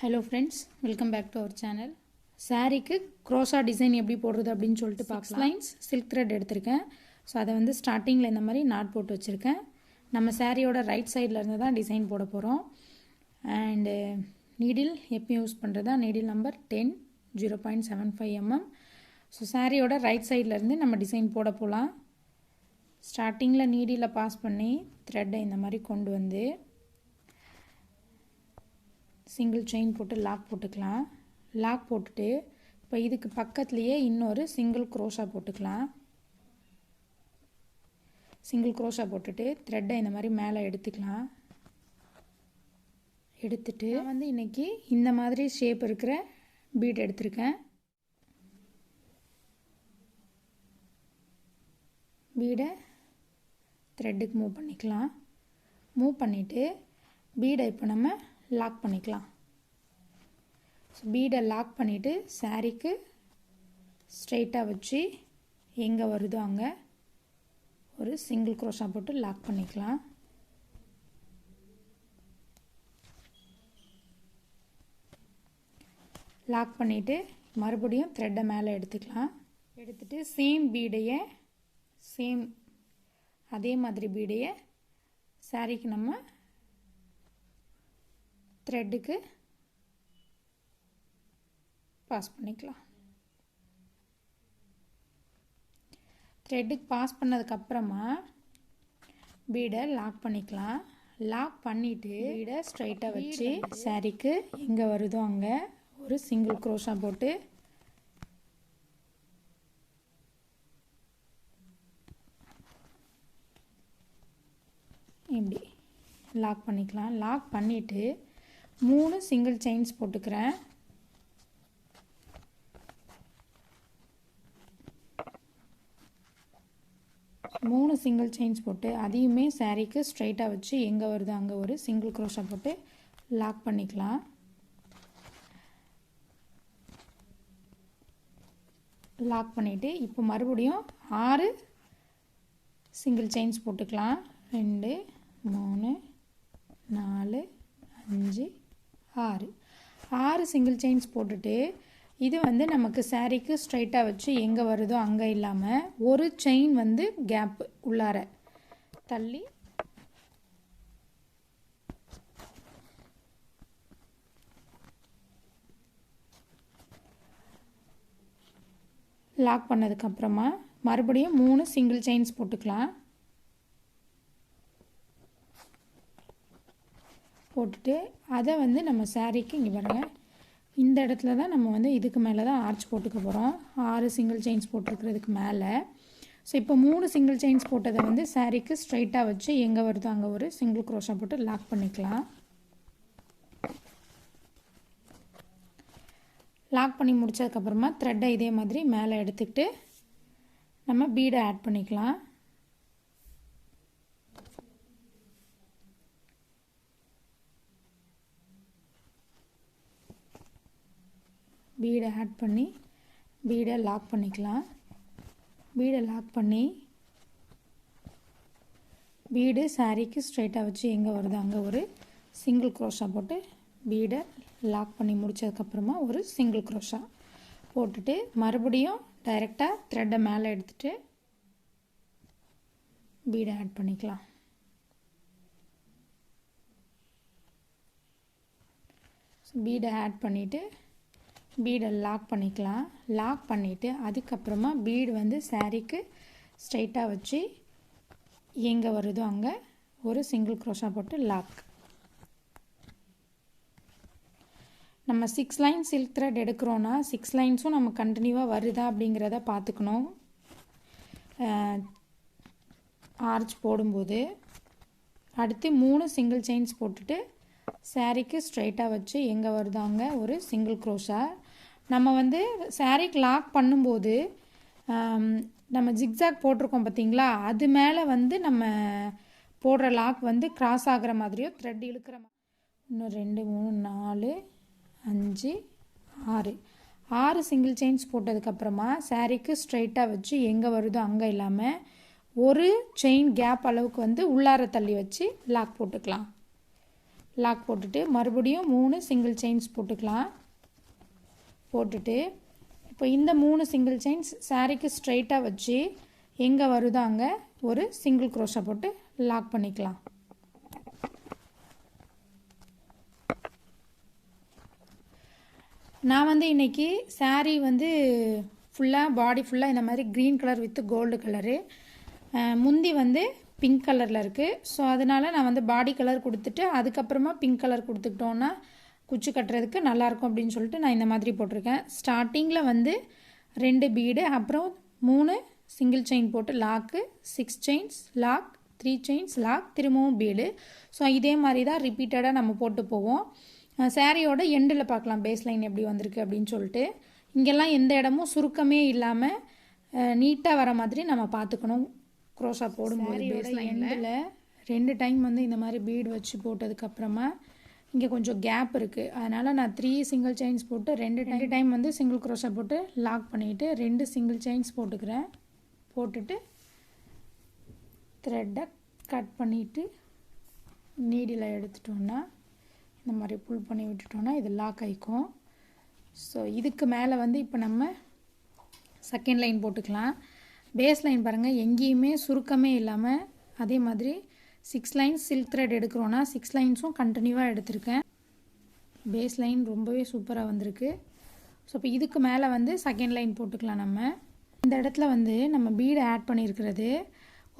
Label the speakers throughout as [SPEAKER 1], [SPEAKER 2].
[SPEAKER 1] Hello friends, welcome back to our channel. Saree ku crochet design எப்படி போடுறது அப்படினு சொல்லிட்டு பார்க்கலாம். 6 lines silk thread எடுத்துர்க்கேன். சோ அத வந்து ஸ்டார்டிங்ல இந்த மாதிரி knot போட்டு வச்சிருக்கேன். நம்ம சாரியோட ரைட் சைடுல இருந்து தான் டிசைன் போட போறோம். and needle எப்ப யூஸ் பண்றதா needle number 10 0.75 mm. சோ சாரியோட ரைட் சைடுல இருந்து நம்ம டிசைன் போட போலாம். ஸ்டார்டிங்ல needle பாஸ் பண்ணி thread இந்த மாதிரி கொண்டு வந்து single chain போட்டு லாக் போட்டுக்கலாம். லாக் போட்டுட்டு இப்போ இதுக்கு பக்கத்துலயே இன்னொரு single crochet போட்டுக்கலாம். single crochet போட்டுட்டு thread இந்த மாதிரி மேலே எடுத்துக்கலாம். எடுத்துட்டு நான் வந்து இன்னைக்கு இந்த மாதிரி ஷேப் இருக்கிற பீட் எடுத்துர்க்கேன். பீடை threadக்கு மூவ் பண்ணிக்கலாம். மூவ் பண்ணிட்டு பீடை இப்போ நம்ம லாக் பண்ணிக்கலாம். பீடை லாக் பண்ணிட்டு சாரிக்கு ஸ்ட்ரைட்டா வச்சு எங்க வருதோ அங்க ஒரு சிங்கிள் crochet போட்டு லாக் பண்ணிக்கலாம். லாக் பண்ணிட்டு மறுபடியும் thread மேலே எடுத்துக்கலாம். எடுத்துட்டு சேம் பீடையை அதே மாதிரி பீடையை சாரிக்கு நம்ம threadக்கு பாஸ் பண்ணிக்கலாம். threadக்கு பாஸ் பண்ணதுக்கு அப்புறமா பீடை லாக் பண்ணிக்கலாம். லாக் பண்ணிட்டு பீடை ஸ்ட்ரைட்டா வச்சு சாரிக்கு எங்க வருதோ அங்க ஒரு சிங்கிள் crochet போட்டு இப்படி லாக் பண்ணிக்கலாம். லாக் பண்ணிட்டு 3 single chains போட்டுக்கிறேன். மூணு single chains போட்டு அதையுமே சாரிக்கு ஸ்ட்ரைட்டா வச்சு எங்க வருதோ அங்க ஒரு single crochet போட்டு லாக் பண்ணிக்கலாம். லாக் பண்ணிட்டு இப்போ மறுபடியும் 6 single chains போட்டுக்கலாம். 2 3 4 5 6 single chains போட்டுட்டு இது வந்து நமக்கு சாரிக்கு ஸ்ட்ரைட்டா வச்சு எங்க வருதோ அங்க இல்லாம ஒரு செயின் வந்து கேப் உள்ளார தள்ளி லாக் பண்ணதுக்கு அப்புறமா மறுபடியும் 3 single chains போட்டுக்கலாம். போட்டுட்டு அதை வந்து நம்ம சாரிக்கு இங்கே பாருங்க இந்த இடத்துல தான் நம்ம வந்து இதுக்கு மேலே தான் ஆர்ச் போட்டுக்க போகிறோம். 6 single chains போட்டிருக்கிறதுக்கு மேலே. ஸோ இப்போ 3 single chains போட்டதை வந்து சாரிக்கு ஸ்ட்ரைட்டாக வச்சு எங்கே வருதோ அங்கே ஒரு single crochet போட்டு லாக் பண்ணிக்கலாம். லாக் பண்ணி முடிச்சதுக்கப்புறமா த்ரெட்டை இதே மாதிரி மேலே எடுத்துக்கிட்டு நம்ம பீடை ஆட் பண்ணிக்கலாம். பீடை ஆட் பண்ணி பீடை லாக் பண்ணிக்கலாம். பீடை லாக் பண்ணி பீடு சாரிக்கு ஸ்ட்ரைட்டாக வச்சு எங்கே வருதோ அங்கே ஒரு சிங்கிள் crochet போட்டு பீடை லாக் பண்ணி முடிச்சதுக்கப்புறமா ஒரு சிங்கிள் crochet போட்டுட்டு மறுபடியும் டைரெக்டாக த்ரெட்டை மேலே எடுத்துட்டு பீடை ஆட் பண்ணிக்கலாம். பீடை ஆட் பண்ணிவிட்டு பீடை லாக் பண்ணிக்கலாம். லாக் பண்ணிவிட்டு அதுக்கப்புறமா பீடு வந்து சாரிக்கு ஸ்ட்ரைட்டாக வச்சு எங்கே வருதோ அங்கே ஒரு சிங்கிள் crochet போட்டு லாக். நம்ம 6 லைன் சில்க் த்ரெட் எடுக்கிறோன்னா 6 லைன்ஸும் நம்ம கண்டினியூவாக வருதா அப்படிங்கிறத பார்த்துக்கணும். ஆர்ச் போடும்போது அடுத்து 3 single chains போட்டுட்டு சாரிக்கு ஸ்ட்ரைட்டாக வச்சு எங்கே வருதோ அங்கே ஒரு சிங்கிள் crochet. நம்ம வந்து சாரிக்கு லாக் பண்ணும்போது நம்ம ஜிக்ஸாக் போட்டிருக்கோம் பார்த்தீங்களா, அது மேலே வந்து நம்ம போடுற லாக் வந்து கிராஸ் ஆகிற மாதிரியோ த்ரெட் இழுக்கிற மாதிரி இன்னும் 2 3 4 5 6 single chains போட்டதுக்கப்புறமா சாரிக்கு ஸ்ட்ரைட்டாக வச்சு எங்கே வருதோ அங்கே இல்லாமல் ஒரு செயின் கேப் அளவுக்கு வந்து உள்ளார தள்ளி வச்சு லாக் போட்டுக்கலாம். லாக் போட்டுட்டு மறுபடியும் 3 சிங்கிள் செயின்ஸ் போட்டுக்கலாம். போட்டுட்டு இப்போ இந்த 3 சிங்கிள் செயின்ஸ் சாரீக்கு ஸ்ட்ரைட்டாக வச்சு எங்கே வருதோ அங்கே ஒரு சிங்கிள் க்ரோஷா போட்டு லாக் பண்ணிக்கலாம். நான் வந்து இன்றைக்கி சாரீ வந்து ஃபுல்லாக பாடி ஃபுல்லாக இந்த மாதிரி green colour with gold colour, முந்தி வந்து பிங்க் கலரில் இருக்குது. ஸோ அதனால் நான் வந்து பாடி கலர் கொடுத்துட்டு அதுக்கப்புறமா பிங்க் கலர் கொடுத்துக்கிட்டோன்னா குச்சி கட்டுறதுக்கு நல்லாயிருக்கும் அப்படின்னு சொல்லிட்டு நான் இந்த மாதிரி போட்டிருக்கேன். ஸ்டார்டிங்கில் வந்து 2 பீடு, அப்புறம் 3 சிங்கிள் செயின் போட்டு lock, 6 chains lock, 3 chains lock, திரும்பவும் பீடு. ஸோ இதே மாதிரி தான் ரிப்பீட்டடாக நம்ம போட்டு போவோம். சாரியோட எண்டில் பார்க்கலாம் பேஸ் லைன் எப்படி வந்திருக்கு அப்படின்னு சொல்லிட்டு. இங்கெல்லாம் எந்த இடமும் சுருக்கமே இல்லாமல் நீட்டாக வர மாதிரி நம்ம பார்த்துக்கணும். க்ரோஷா போடும்போது பேஸ் லைனில் 2 டைம் வந்து இந்த மாதிரி பீடு வச்சு போட்டதுக்கப்புறமா இங்கே கொஞ்சம் கேப் இருக்குது. அதனால் நான் 3 சிங்கிள் செயின்ஸ் போட்டு 2 டைம் வந்து சிங்கிள் க்ரோஷா போட்டு லாக் பண்ணிவிட்டு 2 சிங்கிள் செயின்ஸ் போட்டுக்கிறேன். போட்டுட்டு த்ரெட்டை கட் பண்ணிவிட்டு நீடில் எடுத்துட்டோன்னா இந்த மாதிரி புல் பண்ணி விட்டுட்டோன்னா இது லாக் ஆகிக்கும். ஸோ இதுக்கு மேலே வந்து இப்போ நம்ம செகண்ட் லைன் போட்டுக்கலாம். பேஸ் லைன் பாருங்கள் எங்கேயுமே சுருக்கமே இல்லாமல் அதே மாதிரி 6 லைன்ஸ் சில்க் த்ரெட் எடுக்கிறோன்னா 6 லைன்ஸும் கண்டினியூவாக எடுத்திருக்கேன். பேஸ் லைன் ரொம்பவே சூப்பராக வந்திருக்கு. ஸோ இப்போ இதுக்கு மேலே வந்து செகண்ட் லைன் போட்டுக்கலாம். நம்ம இந்த இடத்துல வந்து நம்ம பீடு ஆட் பண்ணியிருக்கிறது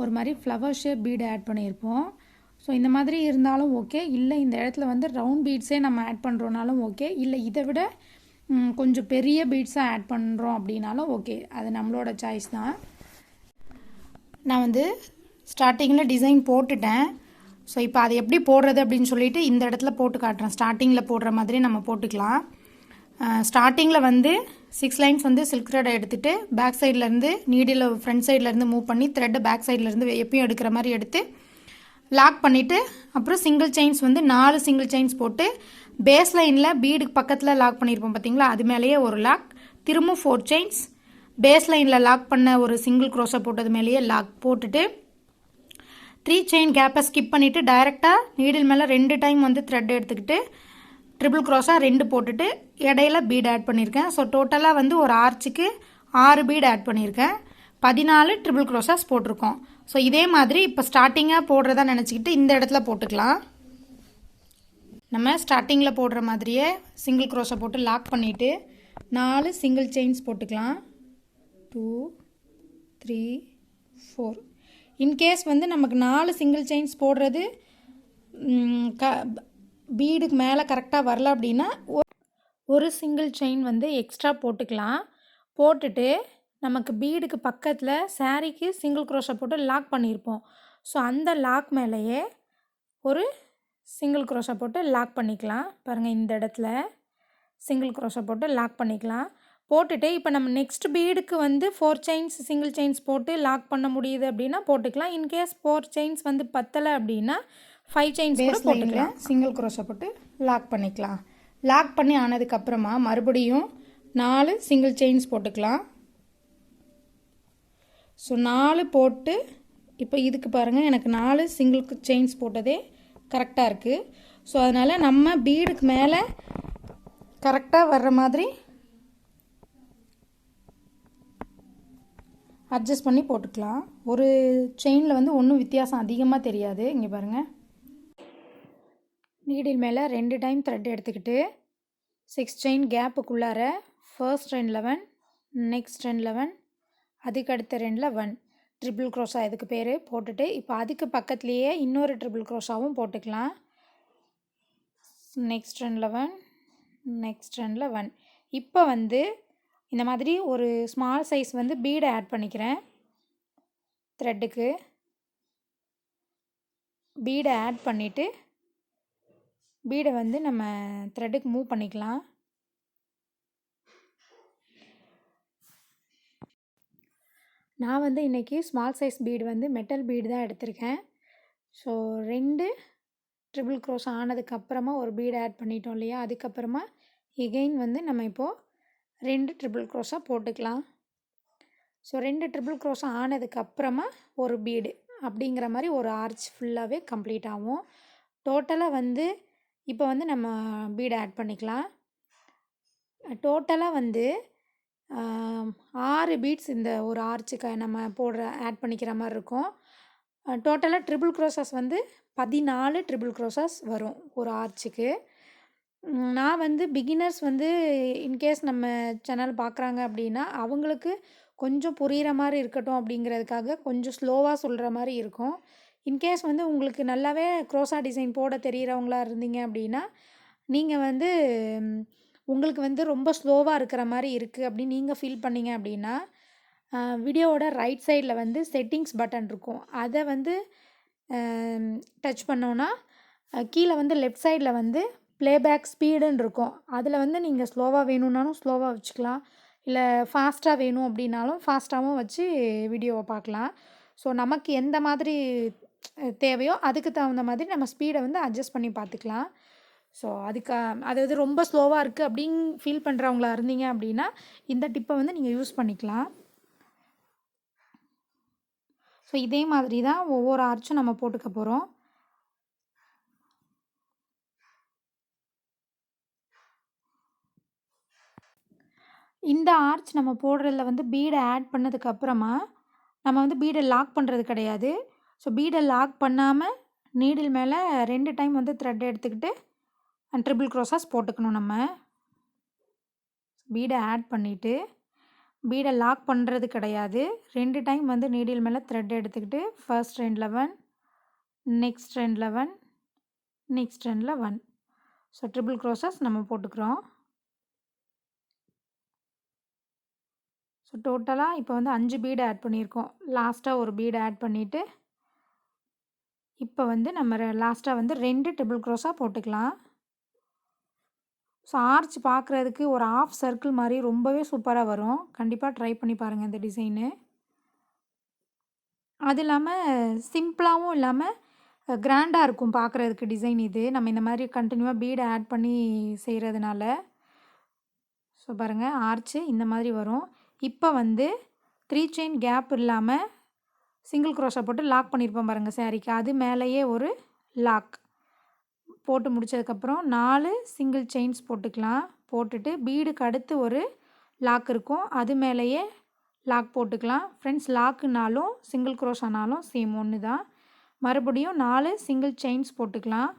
[SPEAKER 1] ஒரு மாதிரி ஃப்ளவர் ஷேப் பீடு ஆட் பண்ணியிருப்போம். ஸோ இந்த மாதிரி இருந்தாலும் ஓகே, இல்லை இந்த இடத்துல வந்து ரவுண்ட் பீட்ஸே நம்ம ஆட் பண்ணுறோனாலும் ஓகே, இல்லை இதை விட கொஞ்சம் பெரிய பீட்ஸாக ஆட் பண்ணுறோம் அப்படின்னாலும் ஓகே, அது நம்மளோட சாய்ஸ் தான். நான் வந்து ஸ்டார்டிங்கில் டிசைன் போட்டுட்டேன். ஸோ இப்போ அது எப்படி போடுறது அப்படின்னு சொல்லிட்டு இந்த இடத்துல போட்டு காட்டுறேன். ஸ்டார்டிங்கில் போடுற மாதிரி நம்ம போட்டுக்கலாம். ஸ்டார்டிங்கில் வந்து 6 லைன்ஸ் வந்து சில்க் த்ரெட்டை எடுத்துகிட்டு பேக் சைட்லேருந்து நீடில் ஃப்ரண்ட் சைட்லேருந்து மூவ் பண்ணி த்ரெட்டை பேக் சைட்லேருந்து எப்பயும் எடுக்கிற மாதிரி எடுத்து லாக் பண்ணிவிட்டு அப்புறம் சிங்கிள் செயின்ஸ் வந்து 4 சிங்கிள் செயின்ஸ் போட்டு பேஸ் லைனில் பீடுக்கு பக்கத்தில் லாக் பண்ணியிருப்போம் பார்த்தீங்களா, அது மேலேயே ஒரு லாக், திரும்ப 4 செயின்ஸ் பேஸ் லைனில் லாக் பண்ண ஒரு சிங்கிள் க்ரோஷா போட்டது மேலேயே லாக் போட்டுட்டு 3 செயின் கேப்பை ஸ்கிப் பண்ணிவிட்டு டைரெக்டாக நீடில் மேலே 2 டைம் வந்து த்ரெட் எடுத்துக்கிட்டு ட்ரிபிள் க்ரோஷா 2 போட்டுட்டு இடையில பீட் ஆட் பண்ணியிருக்கேன். ஸோ டோட்டலாக வந்து ஒரு ஆர்ச்சுக்கு 6 பீட் ஆட் பண்ணியிருக்கேன். 14 ட்ரிபிள் க்ரோஷாஸ் போட்டிருக்கோம். ஸோ இதே மாதிரி இப்போ ஸ்டார்டிங்காக போடுறதா நினச்சிக்கிட்டு இந்த இடத்துல போட்டுக்கலாம். நம்ம ஸ்டார்டிங்கில் போடுற மாதிரியே சிங்கிள் க்ரோஷா போட்டு லாக் பண்ணிவிட்டு 4 சிங்கிள் செயின்ஸ் போட்டுக்கலாம். 2 3 4. இன்கேஸ் வந்து நமக்கு 4 சிங்கிள் செயின்ஸ் போடுறது பீடுக்கு மேலே கரெக்டாக வரல அப்படின்னா ஒரு சிங்கிள் செயின் வந்து எக்ஸ்ட்ரா போட்டுக்கலாம். போட்டுட்டு நமக்கு பீடுக்கு பக்கத்தில் சாரீக்கு சிங்கிள் க்ரோஷா போட்டு லாக் பண்ணியிருப்போம். ஸோ அந்த லாக் மேலேயே ஒரு சிங்கிள் க்ரோஷா போட்டு லாக் பண்ணிக்கலாம். பாருங்கள் இந்த இடத்துல சிங்கிள் க்ரோஷா போட்டு லாக் பண்ணிக்கலாம். போட்டுட்டு இப்போ நம்ம நெக்ஸ்ட் பீடுக்கு வந்து 4 செயின்ஸ் சிங்கிள் செயின்ஸ் போட்டு லாக் பண்ண முடியுது அப்படின்னா போட்டுக்கலாம். இன்கேஸ் 4 செயின்ஸ் வந்து பத்தலை அப்படின்னா 5 செயின்ஸ் கூட போட்டுக்கலாம். சிங்கிள் க்ரோஷா போட்டு லாக் பண்ணிக்கலாம். லாக் பண்ணி ஆனதுக்கப்புறமா மறுபடியும் 4 சிங்கிள் செயின்ஸ் போட்டுக்கலாம். ஸோ 4 போட்டு இப்போ இதுக்கு பாருங்கள் எனக்கு 4 சிங்கிள் செயின்ஸ் போட்டதே கரெக்டாக இருக்குது. ஸோ அதனால் நம்ம பீடுக்கு மேலே கரெக்டாக வர்ற மாதிரி அட்ஜஸ்ட் பண்ணி போட்டுக்கலாம். ஒரு செயினில் வந்து ஒன்றும் வித்தியாசம் அதிகமாக தெரியாது. இங்கே பாருங்கள் நீடில் மேலே 2 டைம் த்ரெட் எடுத்துக்கிட்டு 6 செயின் கேப்புக்குள்ளார ஃபர்ஸ்ட் 11 நெக்ஸ்ட் 11 அதுக்கு அடுத்த 1 ட்ரிபிள் க்ரோஷா இதுக்கு பேர் போட்டுட்டு இப்போ அதுக்கு பக்கத்துலேயே இன்னொரு ட்ரிபிள் க்ரோஷாவும் போட்டுக்கலாம். Next 11 next 11. இப்போ வந்து இந்த மாதிரி ஒரு ஸ்மால் சைஸ் வந்து பீடை ஆட் பண்ணிக்கிறேன். த்ரெட்டுக்கு பீடை ஆட் பண்ணிவிட்டு பீடை வந்து நம்ம த்ரெட்டுக்கு மூவ் பண்ணிக்கலாம். நான் வந்து இன்றைக்கி ஸ்மால் சைஸ் பீடு வந்து மெட்டல் பீடு தான் எடுத்திருக்கேன். ஸோ 2 ட்ரிபிள் க்ரோஷா ஆனதுக்கப்புறமா ஒரு பீடு ஆட் பண்ணிட்டோம் இல்லையா, அதுக்கப்புறமா எகெயின் வந்து நம்ம இப்போது 2 ட்ரிபிள் க்ரோஷா போட்டுக்கலாம். ஸோ 2 ட்ரிபிள் க்ரோஷா ஆனதுக்கப்புறமா ஒரு பீடு அப்படிங்கிற மாதிரி ஒரு ஆர்ச் ஃபுல்லாகவே கம்ப்ளீட் ஆகும். டோட்டலாக வந்து இப்போ வந்து நம்ம பீடை ஆட் பண்ணிக்கலாம். டோட்டலாக வந்து 6 பீட்ஸ் இந்த ஒரு ஆர்ச்சுக்கு நம்ம ஆட் பண்ணிக்கிற மாதிரி இருக்கும். டோட்டலாக ட்ரிபிள் க்ரோஷஸ் வந்து 14 ட்ரிபிள் க்ரோஷஸ் வரும் ஒரு ஆர்ச்சுக்கு. நான் வந்து பிகினர்ஸ் வந்து இன்கேஸ் நம்ம சேனல் பார்க்குறாங்க அப்படின்னா அவங்களுக்கு கொஞ்சம் புரிகிற மாதிரி இருக்கட்டும் அப்படிங்கிறதுக்காக கொஞ்சம் ஸ்லோவாக சொல்கிற மாதிரி இருக்கும். இன்கேஸ் வந்து உங்களுக்கு நல்லாவே க்ரோஷா டிசைன் போட தெரிகிறவங்களா இருந்தீங்க அப்படின்னா நீங்கள் வந்து உங்களுக்கு வந்து ரொம்ப ஸ்லோவாக இருக்கிற மாதிரி இருக்குது அப்படின்னு நீங்கள் ஃபீல் பண்ணீங்க அப்படின்னா வீடியோவோட ரைட் சைடில் வந்து செட்டிங்ஸ் பட்டன் இருக்கும். அதை வந்து டச் பண்ணோன்னா கீழே வந்து லெஃப்ட் சைடில் வந்து ப்ளேபேக் ஸ்பீடுன்னு இருக்கும். அதில் வந்து நீங்கள் ஸ்லோவாக வேணும்னாலும் ஸ்லோவாக வச்சுக்கலாம், இல்லை ஃபாஸ்ட்டாக வேணும் அப்படின்னாலும் ஃபாஸ்ட்டாகவும் வச்சு வீடியோவை பார்க்கலாம். ஸோ நமக்கு எந்த மாதிரி தேவையோ அதுக்கு தகுந்த மாதிரி நம்ம ஸ்பீடை வந்து அட்ஜஸ்ட் பண்ணி பார்த்துக்கலாம். ஸோ அதாவது ரொம்ப ஸ்லோவாக இருக்குது அப்படின்னு ஃபீல் பண்ணுறவங்களா இருந்தீங்க அப்படின்னா இந்த டிப்பை வந்து நீங்கள் யூஸ் பண்ணிக்கலாம். ஸோ இதே மாதிரி தான் ஒவ்வொரு ஆர்ச்சும் நம்ம போட்டுக்க போகிறோம். இந்த ஆர்ச் நம்ம போடுறதுல வந்து பீடை ஆட் பண்ணதுக்கப்புறமா நம்ம வந்து பீடை லாக் பண்ணுறது கிடையாது. ஸோ பீடை லாக் பண்ணாமல் நீடில் மேலே 2 டைம் வந்து த்ரெட் எடுத்துக்கிட்டு ட்ரிபிள் க்ரோஷாஸ் போட்டுக்கணும். நம்ம பீடை ஆட் பண்ணிவிட்டு பீடை லாக் பண்ணுறது கிடையாது. 2 டைம் வந்து நீடில் மேலே த்ரெட் எடுத்துக்கிட்டு ஃபர்ஸ்ட் ரெண்டில் 1, நெக்ஸ்ட் ரெண்டில் 1, நெக்ஸ்ட் ரெண்டில் 1. ஸோ ட்ரிபிள் க்ரோஷாஸ் நம்ம போட்டுக்கிறோம். ஸோ டோட்டலாக இப்போ வந்து 5 பீடு ஆட் பண்ணியிருக்கோம். லாஸ்ட்டாக ஒரு பீடு ஆட் பண்ணிவிட்டு இப்போ வந்து நம்ம லாஸ்ட்டாக வந்து 2 ட்ரிபிள் க்ரோஷா போட்டுக்கலாம். ஸோ ஆர்ச் பார்க்குறதுக்கு ஒரு ஆஃப் சர்க்கிள் மாதிரி ரொம்பவே சூப்பராக வரும். கண்டிப்பாக ட்ரை பண்ணி பாருங்கள் இந்த டிசைனு. அது இல்லாமல் சிம்பிளாகவும் இல்லாமல் கிராண்டாக இருக்கும் பார்க்குறதுக்கு டிசைன் இது. நம்ம இந்த மாதிரி கண்டினியூவாக பீடை ஆட் பண்ணி செய்கிறதுனால. ஸோ பாருங்கள் ஆர்ச்சு இந்த மாதிரி வரும். இப்போ வந்து 3 செயின் கேப் இல்லாமல் சிங்கிள் க்ரோஷா போட்டு லாக் பண்ணியிருப்போம் பாருங்கள் சாரீக்கு. அது மேலேயே ஒரு லாக் போட்டு முடித்ததுக்கப்புறம் 4 சிங்கிள் செயின்ஸ் போட்டுக்கலாம். போட்டுட்டு பீடுக்கு அடுத்து ஒரு லாக் இருக்கும், அது மேலேயே லாக் போட்டுக்கலாம். ஃப்ரெண்ட்ஸ் லாக்குனாலும் சிங்கிள் க்ரோஷானாலும் சேம் ஒன்று தான். மறுபடியும் 4 சிங்கிள் செயின்ஸ் போட்டுக்கலாம்.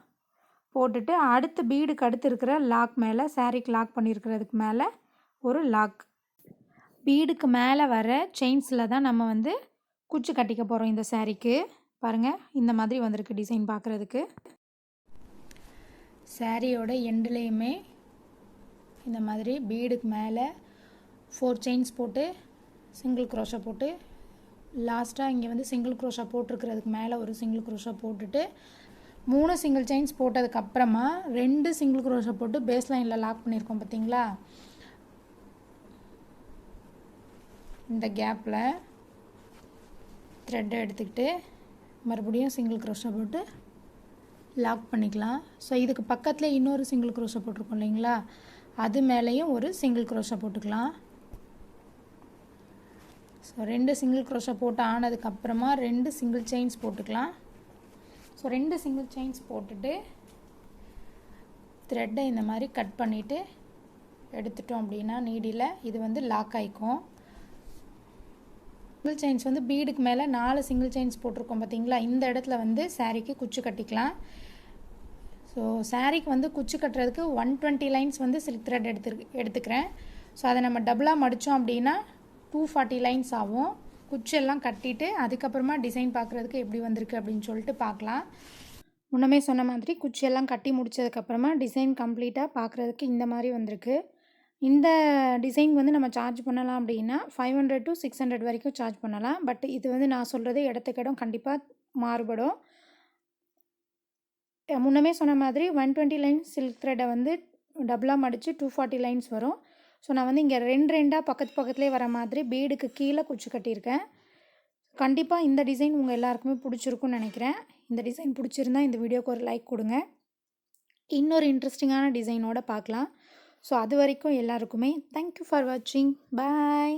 [SPEAKER 1] போட்டுட்டு அடுத்து பீடுக்கு அடுத்து இருக்கிற லாக் மேலே சாரீக்கு லாக் பண்ணியிருக்கிறதுக்கு மேலே ஒரு லாக். பீடுக்கு மேலே வர செயின்ஸில் தான் நம்ம வந்து குச்சி கட்டிக்க போகிறோம் இந்த சாரீக்கு. பாருங்கள் இந்த மாதிரி வந்திருக்கு டிசைன் பார்க்குறதுக்கு. சாரியோட எண்டுலேயுமே இந்த மாதிரி பீடுக்கு மேலே 4 செயின்ஸ் போட்டு சிங்கிள் க்ரோஷா போட்டு லாஸ்ட்டாக இங்கே வந்து சிங்கிள் க்ரோஷா போட்டிருக்கிறதுக்கு மேலே ஒரு சிங்கிள் க்ரோஷா போட்டுட்டு 3 சிங்கிள் செயின்ஸ் போட்டதுக்கப்புறமா 2 சிங்கிள் க்ரோஷா போட்டு பேஸ் லைனில் லாக் பண்ணியிருக்கோம் பார்த்தீங்களா. இந்த கேப்பில் த்ரெட்டை எடுத்துக்கிட்டு மறுபடியும் சிங்கிள் க்ரோஷா போட்டு லாக் பண்ணிக்கலாம். ஸோ இதுக்கு பக்கத்தில் இன்னொரு சிங்கிள் க்ரோஷா போட்டிருக்கோம் இல்லைங்களா, அது மேலேயும் ஒரு சிங்கிள் க்ரோஷா போட்டுக்கலாம். ஸோ 2 சிங்கிள் க்ரோஷா போட்டு ஆனதுக்கப்புறமா 2 சிங்கிள் செயின்ஸ் போட்டுக்கலாம். ஸோ 2 சிங்கிள் செயின்ஸ் போட்டுட்டு த்ரெட்டை இந்த மாதிரி கட் பண்ணிவிட்டு எடுத்துட்டோம் அப்படின்னா நீடியில் இது வந்து லாக் ஆகிக்கும். சிங்கிள் செயின்ஸ் வந்து பீடுக்கு மேலே 4 சிங்கிள் செயின்ஸ் போட்டிருக்கோம் பார்த்தீங்களா, இந்த இடத்துல வந்து சாரீக்கு குச்சி கட்டிக்கலாம். ஸோ சாரீக்கு வந்து குச்சி கட்டுறதுக்கு 120 லைன்ஸ் வந்து சில்க் த்ரெட் எடுத்துக்கிறேன். ஸோ அதை நம்ம டபுளாக மடித்தோம் அப்படின்னா 240 லைன்ஸ் ஆகும். குச்செல்லாம் கட்டிட்டு அதுக்கப்புறமா டிசைன் பார்க்குறதுக்கு எப்படி வந்திருக்கு அப்படின்னு சொல்லிட்டு பார்க்கலாம். முன்னமே சொன்ன மாதிரி குச்சியெல்லாம் கட்டி முடித்ததுக்கப்புறமா டிசைன் கம்ப்ளீட்டாக பார்க்குறதுக்கு இந்த மாதிரி வந்திருக்கு. இந்த டிசைன் வந்து நம்ம சார்ஜ் பண்ணலாம் அப்படின்னா 500 to 600 வரைக்கும் சார்ஜ் பண்ணலாம். பட் இது வந்து நான் சொல்கிறது இடத்துக்கு இடம் கண்டிப்பாக மாறுபடும். முன்னமே சொன்ன மாதிரி 120 லைன்ஸ் சில்க் த்ரெட்டை வந்து டபுளாக மடித்து 240 லைன்ஸ் வரும். ஸோ நான் வந்து இங்கே 2 பக்கத்துலேயே வர மாதிரி பீடுக்கு கீழே குச்சி கட்டியிருக்கேன். கண்டிப்பாக இந்த டிசைன் உங்கள் எல்லாருக்குமே பிடிச்சிருக்குன்னு நினைக்கிறேன். இந்த டிசைன் பிடிச்சிருந்தா இந்த வீடியோக்கு ஒரு லைக் கொடுங்க. இன்னொரு இன்ட்ரெஸ்டிங்கான டிசைனோடு பார்க்கலாம். ஸோ அது வரைக்கும் எல்லாருக்குமே தேங்க்யூ ஃபார் வாட்சிங். பாய்.